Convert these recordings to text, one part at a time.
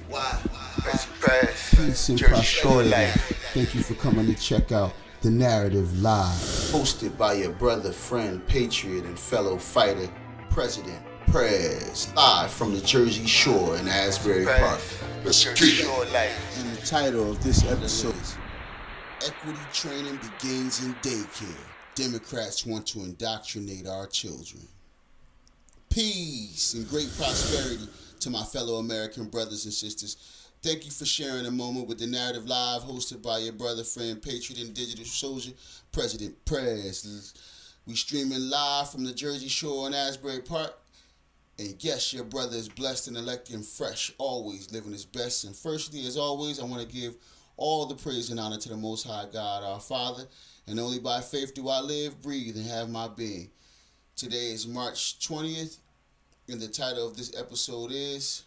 Why? Peace and prosperity. Thank you for coming to check out The Narrative Live. Hosted by your brother, friend, patriot, and fellow fighter, President Prez. Live from the Jersey Shore in Asbury Park. Let's get it. And the title of this episode is Equity Training Begins in Daycare. Democrats want to indoctrinate our children. Peace and great prosperity to my fellow American brothers and sisters. Thank you for sharing a moment with The Narrative Live, hosted by your brother, friend, patriot, and digital soldier, President Prez. We streaming live from the Jersey Shore in Asbury Park. And yes, your brother is blessed and elect and fresh, always living his best. And firstly, as always, I want to give all the praise and honor to the Most High God, our Father. And only by faith do I live, breathe, and have my being. Today is March 20th. And the title of this episode is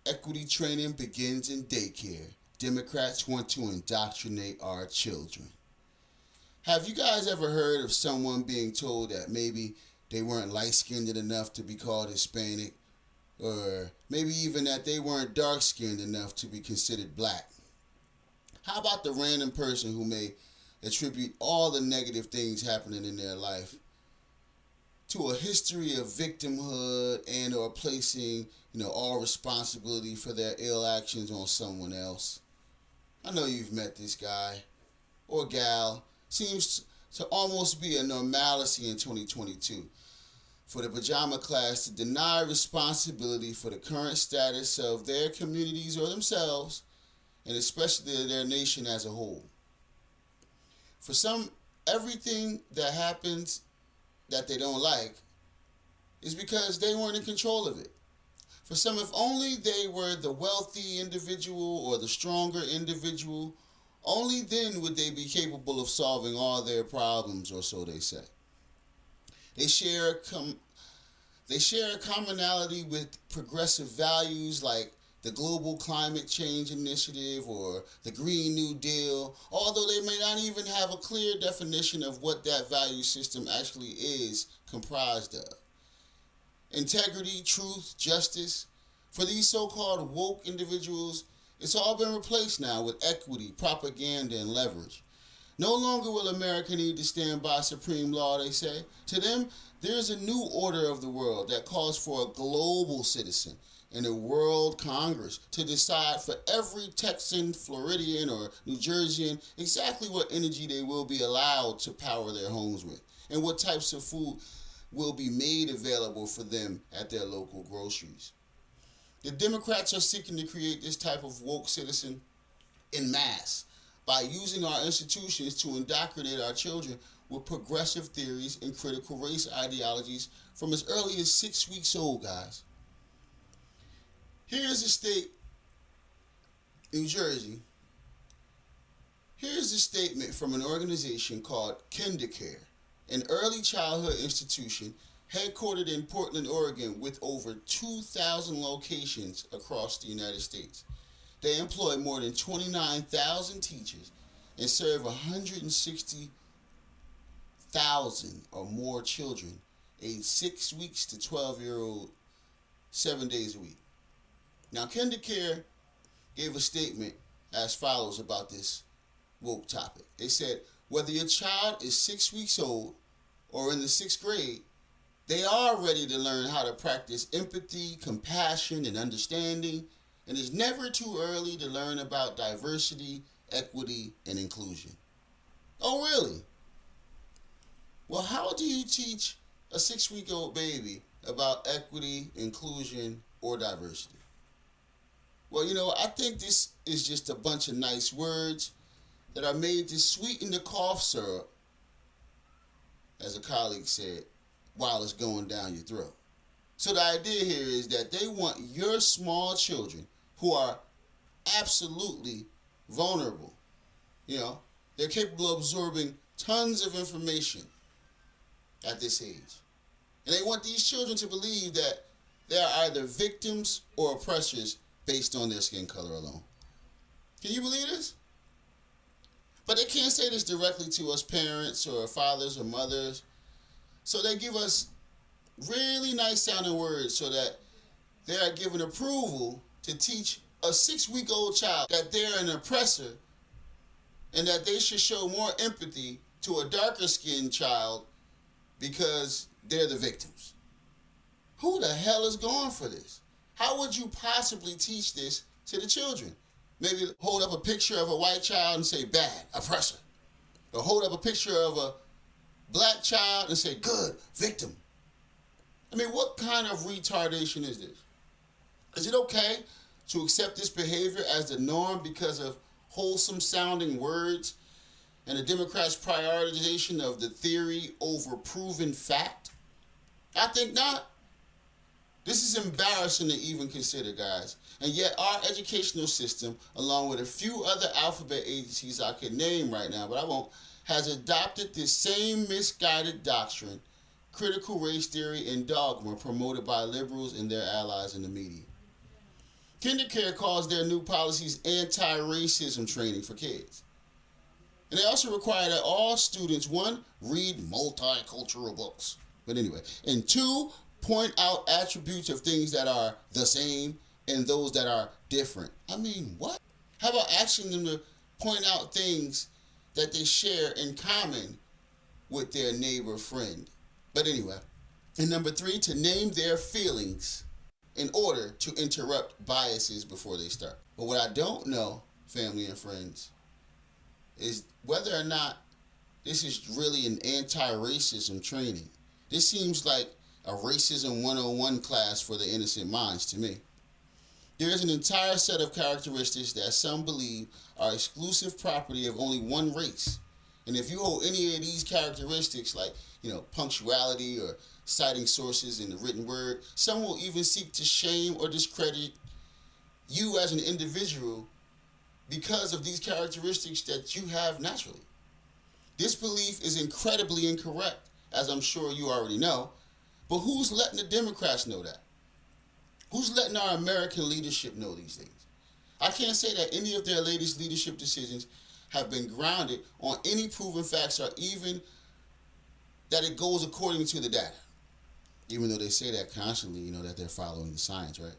Equity Training Begins in Daycare. Democrats want to indoctrinate our children. Have you guys ever heard of someone being told that maybe they weren't light-skinned enough to be called Hispanic, or maybe even that they weren't dark-skinned enough to be considered black? How about the random person who may attribute all the negative things happening in their life to a history of victimhood and or placing, all responsibility for their ill actions on someone else? I know you've met this guy or gal. Seems to almost be a normalcy in 2022 for the pajama class to deny responsibility for the current status of their communities or themselves, and especially their nation as a whole. For some, everything that happens that they don't like is because they weren't in control of it. For some, if only they were the wealthy individual or the stronger individual, only then would they be capable of solving all their problems, or so they say. They share a commonality with progressive values like the Global Climate Change Initiative or the Green New Deal, although they may not even have a clear definition of what that value system actually is comprised of. Integrity, truth, justice. For these so-called woke individuals, it's all been replaced now with equity, propaganda, and leverage. No longer will America need to stand by supreme law, they say. To them, there's a new order of the world that calls for a global citizen and a world Congress to decide for every Texan, Floridian, or New Jerseyan exactly what energy they will be allowed to power their homes with and what types of food will be made available for them at their local groceries. The Democrats are seeking to create this type of woke citizen en masse by using our institutions to indoctrinate our children with progressive theories and critical race ideologies from as early as 6 weeks old, guys. Here's a state, New Jersey. Here's a statement from an organization called INDOCTRINATE, an early childhood institution headquartered in Portland, Oregon, with over 2,000 locations across the United States. They employ more than 29,000 teachers and serve 160,000 or more children aged 6 weeks to 12-year-old 7 days a week. Now, INDOCTRINATE gave a statement as follows about this woke topic. They said, whether your child is 6 weeks old or in the 6th grade, they are ready to learn how to practice empathy, compassion, and understanding, and it's never too early to learn about diversity, equity, and inclusion. Oh, really? Well, how do you teach a 6-week-old baby about equity, inclusion, or diversity? Well, I think this is just a bunch of nice words that are made to sweeten the cough syrup, as a colleague said, while it's going down your throat. So the idea here is that they want your small children who are absolutely vulnerable. They're capable of absorbing tons of information at this age. And they want these children to believe that they are either victims or oppressors based on their skin color alone. Can you believe this? But they can't say this directly to us parents or fathers or mothers. So they give us really nice sounding words so that they are given approval to teach a 6-week-old child that they're an oppressor and that they should show more empathy to a darker-skinned child because they're the victims. Who the hell is going for this? How would you possibly teach this to the children? Maybe hold up a picture of a white child and say, bad, oppressor. Or hold up a picture of a black child and say, good, victim. I mean, what kind of retardation is this? Is it okay to accept this behavior as the norm because of wholesome sounding words and the Democrats' prioritization of the theory over proven fact? I think not. This is embarrassing to even consider, guys. And yet our educational system, along with a few other alphabet agencies I could name right now, but I won't, has adopted this same misguided doctrine, critical race theory, and dogma promoted by liberals and their allies in the media. KinderCare calls their new policies anti-racism training for kids. And they also require that all students, 1, read multicultural books. But anyway, and 2, point out attributes of things that are the same and those that are different. I mean, what? How about asking them to point out things that they share in common with their neighbor friend? But anyway, and number 3, to name their feelings in order to interrupt biases before they start. But what I don't know, family and friends, is whether or not this is really an anti-racism training. This seems like a racism 101 class for the innocent minds to me. There is an entire set of characteristics that some believe are exclusive property of only one race. And if you hold any of these characteristics, like, punctuality or citing sources in the written word, some will even seek to shame or discredit you as an individual because of these characteristics that you have naturally. This belief is incredibly incorrect, as I'm sure you already know, but who's letting the Democrats know that? Who's letting our American leadership know these things? I can't say that any of their latest leadership decisions have been grounded on any proven facts or even that it goes according to the data. Even though they say that constantly, that they're following the science, right?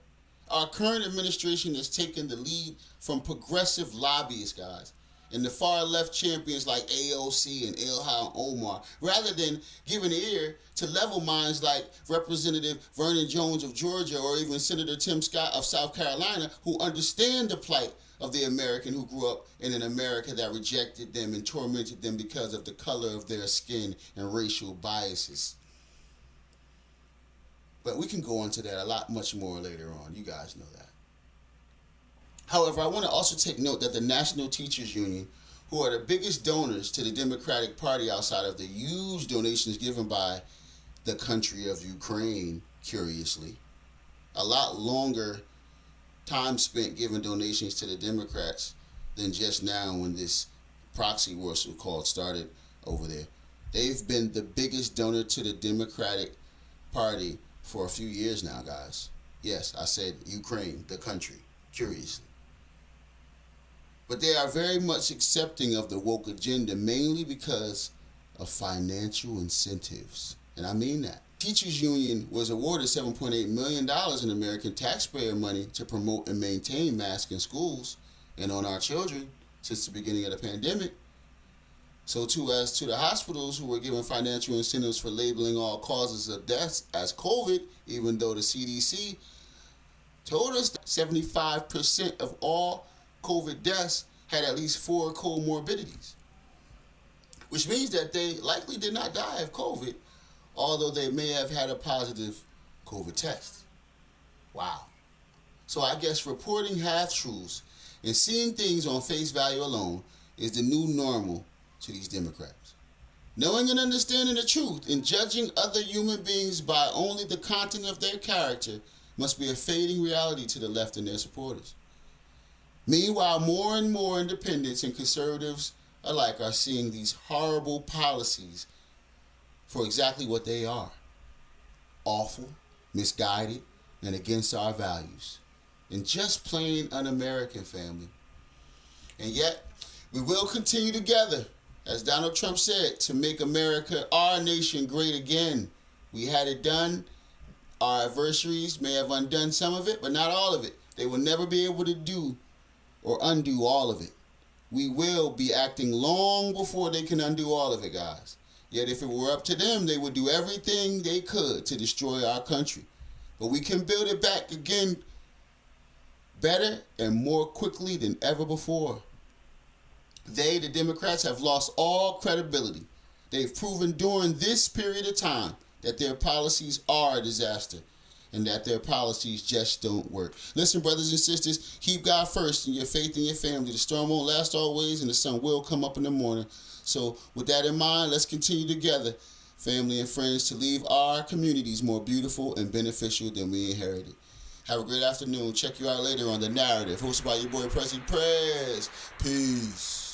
Our current administration has taken the lead from progressive lobbyists, guys, and the far left champions like AOC and Ilhan Omar, rather than giving ear to level minds like Representative Vernon Jones of Georgia or even Senator Tim Scott of South Carolina, who understand the plight of the American who grew up in an America that rejected them and tormented them because of the color of their skin and racial biases. But we can go into that a lot much more later on. You guys know that. However, I want to also take note that the National Teachers Union, who are the biggest donors to the Democratic Party outside of the huge donations given by the country of Ukraine, curiously, a lot longer time spent giving donations to the Democrats than just now when this proxy war, so-called, started over there. They've been the biggest donor to the Democratic Party for a few years now, guys. Yes, I said Ukraine, the country, curiously. But they are very much accepting of the woke agenda, mainly because of financial incentives. And I mean that. Teachers Union was awarded $7.8 million in American taxpayer money to promote and maintain masks in schools and on our children since the beginning of the pandemic. So too as to the hospitals, who were given financial incentives for labeling all causes of death as COVID, even though the CDC told us that 75% of all COVID deaths had at least 4 comorbidities, which means that they likely did not die of COVID, although they may have had a positive COVID test. Wow. So I guess reporting half-truths and seeing things on face value alone is the new normal to these Democrats. Knowing and understanding the truth and judging other human beings by only the content of their character must be a fading reality to the left and their supporters. Meanwhile, more and more independents and conservatives alike are seeing these horrible policies for exactly what they are: awful, misguided, and against our values, and just plain un-American, family. And yet, we will continue together, as Donald Trump said, to make America, our nation, great again. We had it done. Our adversaries may have undone some of it, but not all of it. They will never be able to do or undo all of it. We will be acting long before they can undo all of it, guys. Yet if it were up to them, they would do everything they could to destroy our country. But we can build it back again better and more quickly than ever before. They, the Democrats, have lost all credibility. They've proven during this period of time that their policies are a disaster and that their policies just don't work. Listen, brothers and sisters, keep God first in your faith and your family. The storm won't last always, and the sun will come up in the morning. So with that in mind, let's continue together, family and friends, to leave our communities more beautiful and beneficial than we inherited. Have a great afternoon. Check you out later on The Narrative, hosted by your boy, President Prez. Peace.